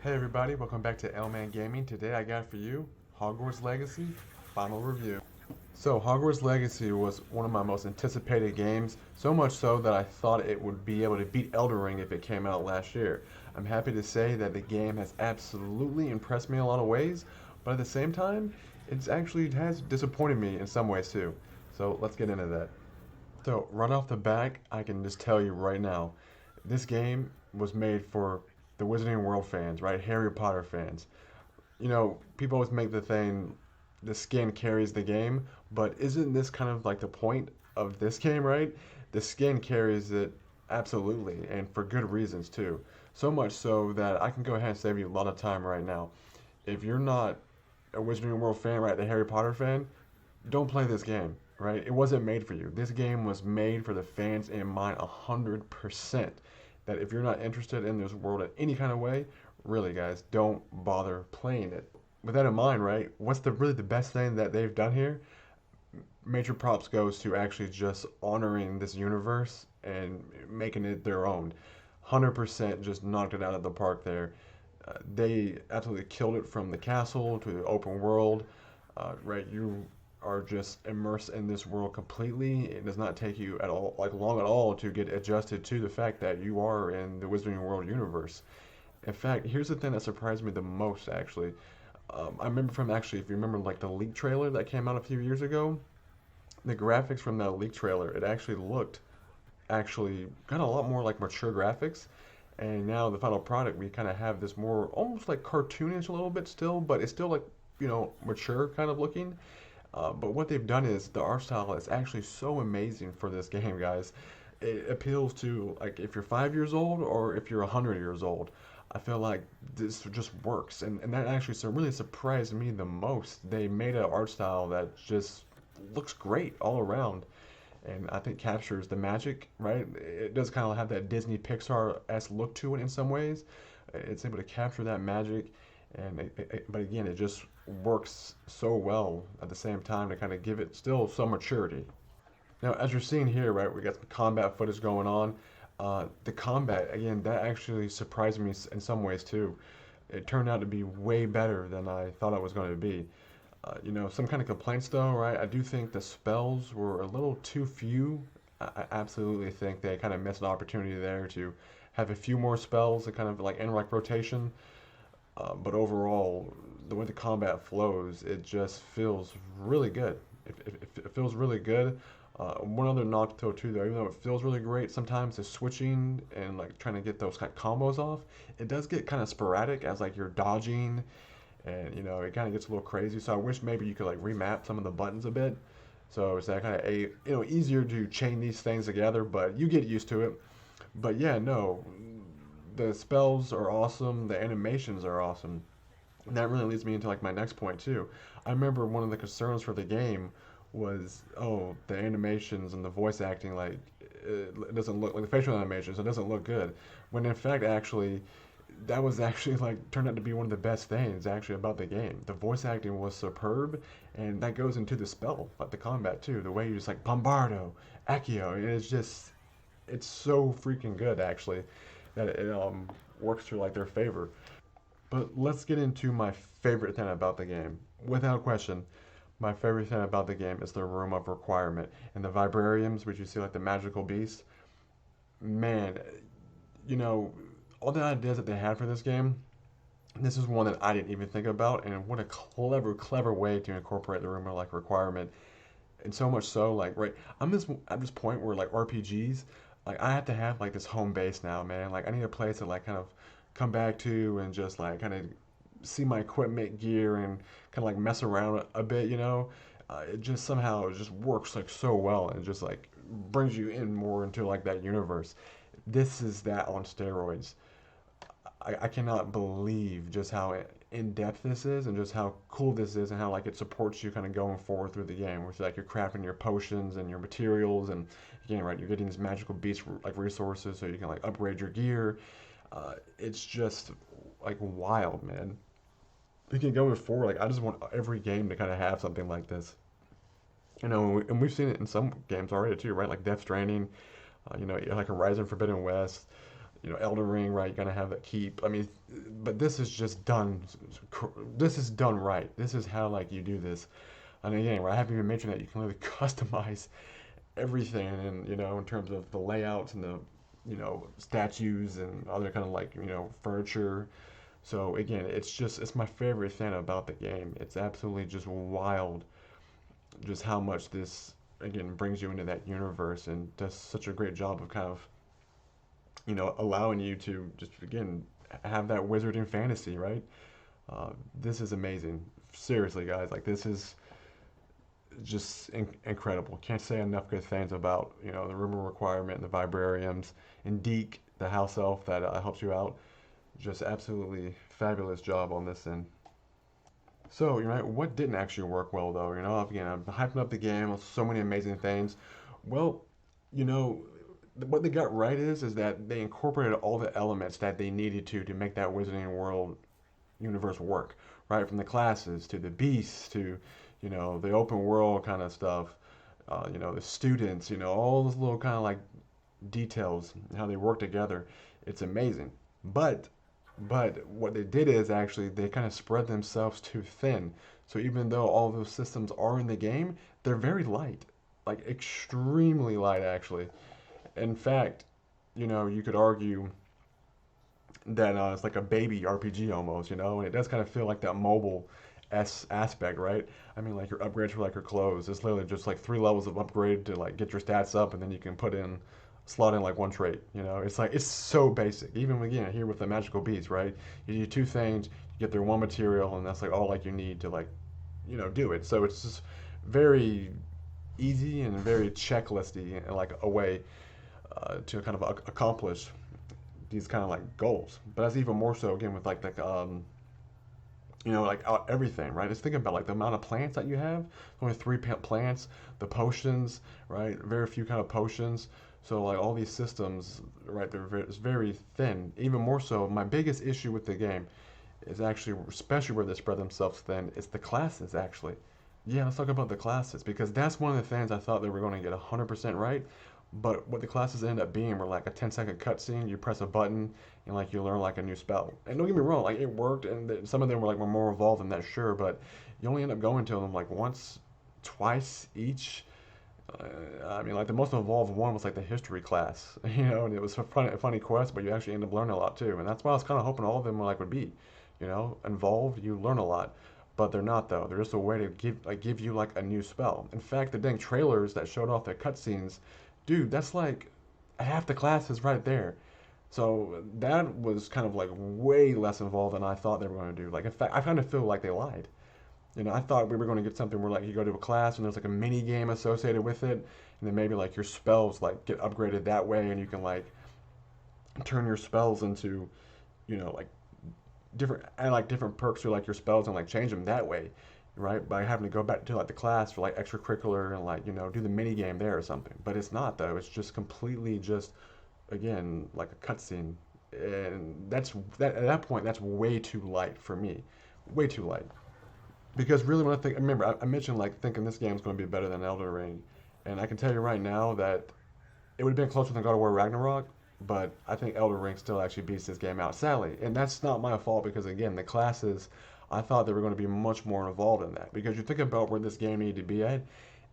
Hey everybody, welcome back to L-Man Gaming. Today I got for you Hogwarts Legacy Final Review. So Hogwarts Legacy was one of my most anticipated games, so much so that I thought it would be able to beat Elden Ring if it came out last year. I'm happy to say that the game has absolutely impressed me in a lot of ways, but at the same time, it's actually has disappointed me in some ways too. So let's get into that. So right off the back, I can just tell you right now, this game was made for the Wizarding World fans, right? Harry Potter fans. People always make the thing, the skin carries the game, but isn't this kind of like the point of this game, right? The skin carries it absolutely, and for good reasons too. So much so that I can go ahead and save you a lot of time right now. If you're not a Wizarding World fan, right, the Harry Potter fan, don't play this game, right? It wasn't made for you. This game was made for the fans in mind 100%. That if you're not interested in this world in any kind of way, really guys, don't bother playing it. With that in mind, right, what's the best thing that they've done here? Major props goes to actually just honoring this universe and making it their own. 100% just knocked it out of the park there. They absolutely killed it from the castle to the open world. Right, you are just immersed in this world completely. It does not take you at all, like long at all, to get adjusted to the fact that you are in the Wizarding World universe. In fact, here's the thing that surprised me the most, actually. I remember from actually, if you remember, like the leak trailer that came out a few years ago, the graphics from that leak trailer, it actually looked actually got a lot more like mature graphics. And now the final product, we kind of have this more almost like cartoonish a little bit still, but it's still like, mature kind of looking. But what they've done is the art style is actually so amazing for this game, guys. It appeals to like if you're 5 years old or if you're 100 years old. I feel like this just works, and that actually really surprised me the most. They made an art style that just looks great all around, and I think captures the magic. Right? It does kind of have that Disney Pixar-esque look to it in some ways. It's able to capture that magic, and but again, it just works so well at the same time to kind of give it still some maturity. Now, as you're seeing here, right, we got some combat footage going on. The combat, again, that actually surprised me in some ways too. It turned out to be way better than I thought it was going to be. Some kind of complaints though, right? I do think the spells were a little too few. I absolutely think they kind of missed an opportunity there to have a few more spells that kind of like in like rotation. But overall, the way the combat flows, it just feels really good. It feels really good. One other knock to it too, though, even though it feels really great, sometimes the switching and like trying to get those kind of combos off, it does get kind of sporadic as like you're dodging, and it kind of gets a little crazy. So I wish maybe you could like remap some of the buttons a bit, so it's that kind of easier to chain these things together. But you get used to it. But yeah, no, the spells are awesome. The animations are awesome. And that really leads me into like my next point too. I remember one of the concerns for the game was, oh, the animations and the voice acting, like it doesn't look like the facial animations, it doesn't look good. When in fact, actually, that was actually like turned out to be one of the best things actually about the game. The voice acting was superb, and that goes into the spell, like the combat too. The way you just like Bombardo, Accio, it's so freaking good actually that it works to like their favor. But let's get into my favorite thing about the game. Without question, my favorite thing about the game is the room of requirement and the vibrariums, which you see like the magical beast. Man, you know, all the ideas that they had for this game, this is one that I didn't even think about, and what a clever way to incorporate the room of like requirement. And so much so, like, right, at this point where like RPGs, like I have to have like this home base now, man. Like I need a place to like kind of come back to and just like kind of see my equipment gear and kind of like mess around a bit, it just somehow it just works like so well and just like brings you in more into like that universe. This is that on steroids. I cannot believe just how in depth this is and just how cool this is and how like it supports you kind of going forward through the game. Which like you're crafting your potions and your materials and again, right, you're getting these magical beast like resources so you can like upgrade your gear. It's just like wild, man. Thinking going forward, like I just want every game to kind of have something like this. And we've seen it in some games already too, right? Like Death Stranding, like Horizon Forbidden West. Elden Ring, right? You're gonna have that keep. I mean, but this is just done. This is done right. This is how like you do this. And again, right, I haven't even mentioned that you can really customize everything, and in terms of the layouts and the statues and other kind of like furniture. So again, it's my favorite thing about the game. It's absolutely just wild, just how much this again brings you into that universe and does such a great job of kind of allowing you to just again have that wizarding fantasy, right? This is amazing. Seriously, guys, like this is just incredible. Can't say enough good things about the rumor requirement and the vibrariums and Deke, the house elf that helps you out. Just absolutely fabulous job on this end. So, what didn't actually work well though? Again, I'm hyping up the game, so many amazing things. Well, you know, what they got right is that they incorporated all the elements that they needed to make that Wizarding World universe work, right? From the classes to the beasts to, the open world kind of stuff, the students, all those little kind of like details, how they work together. It's amazing. But but what they did is actually they kind of spread themselves too thin. So even though all those systems are in the game, they're very light, like extremely light actually. In fact, you could argue that it's like a baby RPG almost, and it does kind of feel like that mobile aspect, right? I mean, like your upgrades for like your clothes. It's literally just like three levels of upgrade to like get your stats up, and then you can slot in like one trait. It's like it's so basic. Even again here with the magical beads, right? You do two things, you get their one material, and that's like all like you need to like, do it. So it's just very easy and very checklisty and like a way to kind of accomplish these kind of like goals. But that's even more so again with like everything, right? Just think about like the amount of plants that you have. Only three plants, the potions, right? Very few kind of potions. So like all these systems, right? It's very thin. Even more so, my biggest issue with the game is actually, especially where they spread themselves thin, is the classes actually. Yeah, let's talk about the classes because that's one of the things I thought they were going to get 100% right. But what the classes end up being were like a 10-second cutscene. You press a button and like you learn like a new spell. And don't get me wrong, like it worked, and some of them were like more involved than that, sure. But you only end up going to them like once, twice each. I mean, like the most involved one was like the history class, and it was a funny quest, but you actually end up learning a lot too. And that's why I was kind of hoping all of them would be, involved. You learn a lot, but they're not though. They're just a way to give you like a new spell. In fact, the dang trailers that showed off the cutscenes, dude, that's like half the classes right there. So that was kind of like way less involved than I thought they were going to do. Like in fact, I kind of feel like they lied. I thought we were going to get something where like you go to a class and there's like a mini game associated with it, and then maybe like your spells like get upgraded that way, and you can like turn your spells into, like different and like different perks or like your spells and like change them that way, right? By having to go back to like the class for like extracurricular and like do the mini game there or something. But it's not though. It's just completely just again like a cutscene, and that at that point that's way too light for me, way too light. Because really, when I think, remember, I mentioned like thinking this game's going to be better than Elden Ring, and I can tell you right now that it would have been closer than God of War Ragnarok, but I think Elden Ring still actually beats this game out, sadly. And that's not my fault because again, the classes, I thought they were going to be much more involved in that. Because you think about where this game needed to be at,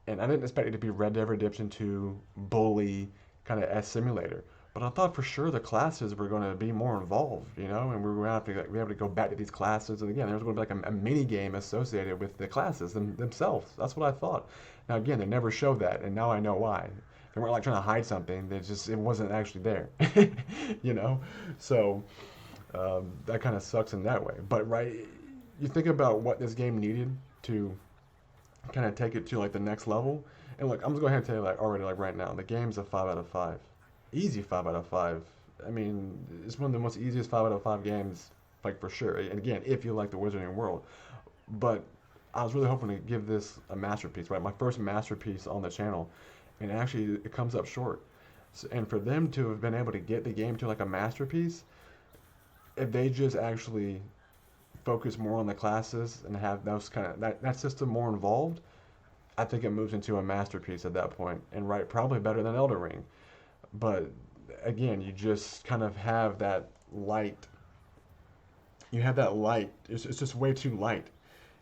and I didn't expect it to be Red Dead Redemption 2 bully kind of S simulator. But I thought for sure the classes were going to be more involved, and we were going to have to like, we have to go back to these classes, and again, there was going to be like a mini game associated with the classes themselves. That's what I thought. Now again, they never showed that, and now I know why. They weren't like trying to hide something. It wasn't actually there, you know. So that kind of sucks in that way. But right, you think about what this game needed to kind of take it to like the next level. And look, I'm just going to go ahead and tell you like already like right now, the game's a 5 out of 5, easy 5 out of 5. I mean, it's one of the most easiest 5 out of 5 games, like for sure. And again, if you like the Wizarding World, but I was really hoping to give this a masterpiece, right? My first masterpiece on the channel, and actually it comes up short. So, and for them to have been able to get the game to like a masterpiece, if they just actually focus more on the classes and have those kind of that system more involved, I think it moves into a masterpiece at that point, and right, probably better than Elden Ring. But again, you just kind of have that light. You have that light. It's just way too light.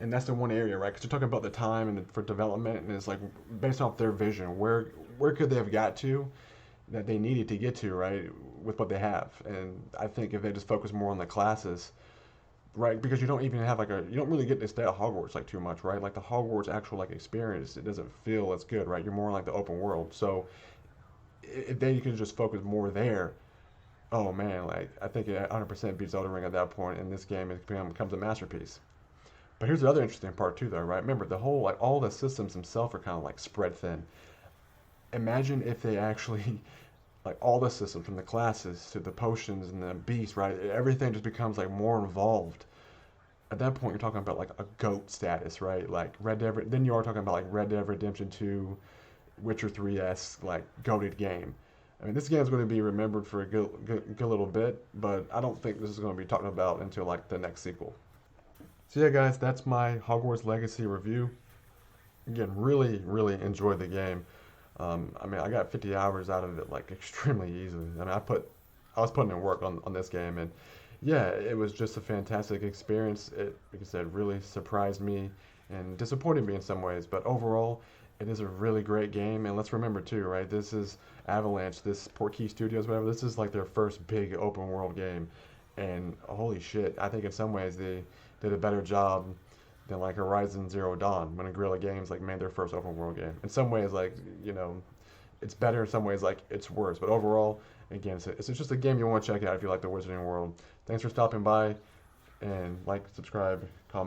And that's the one area, right? Because you're talking about the time and for development, and it's like based off their vision, where could they have got to that they needed to get to, right, with what they have. And I think if they just focus more on the classes, right, because you don't even have like you don't really get to stay at Hogwarts like too much, right? Like the Hogwarts actual like experience, it doesn't feel as good, right? You're more like the open world. So if they could just focus more there, oh man, like I think it 100% beats Elden Ring at that point, and this game becomes a masterpiece. But here's the other interesting part too, though, right? Remember, the whole like all the systems themselves are kind of like spread thin. Imagine if they actually like all the systems from the classes to the potions and the beasts, right? Everything just becomes like more involved. At that point, you're talking about like a goat status, right? Like Red Dead. Then you are talking about like Red Dead Redemption 2, Witcher 3-esque like goated game. I mean, this game is going to be remembered for a good little bit, but I don't think this is going to be talked about until like the next sequel. So yeah, guys, that's my Hogwarts Legacy review. Again, really enjoyed the game. I mean, I got 50 hours out of it like extremely easily. I mean, I was putting in work on this game, and yeah, it was just a fantastic experience. It, like I said, really surprised me and disappointed me in some ways, but overall, it is a really great game. And let's remember too, right? This is Avalanche, this Portkey Studios, whatever. This is like their first big open world game, and holy shit, I think in some ways they did a better job than like Horizon Zero Dawn when Guerrilla Games like made their first open world game. In some ways, like it's better. In some ways, like it's worse. But overall, again, it's just a game you want to check out if you like the Wizarding World. Thanks for stopping by, and like, subscribe, comment.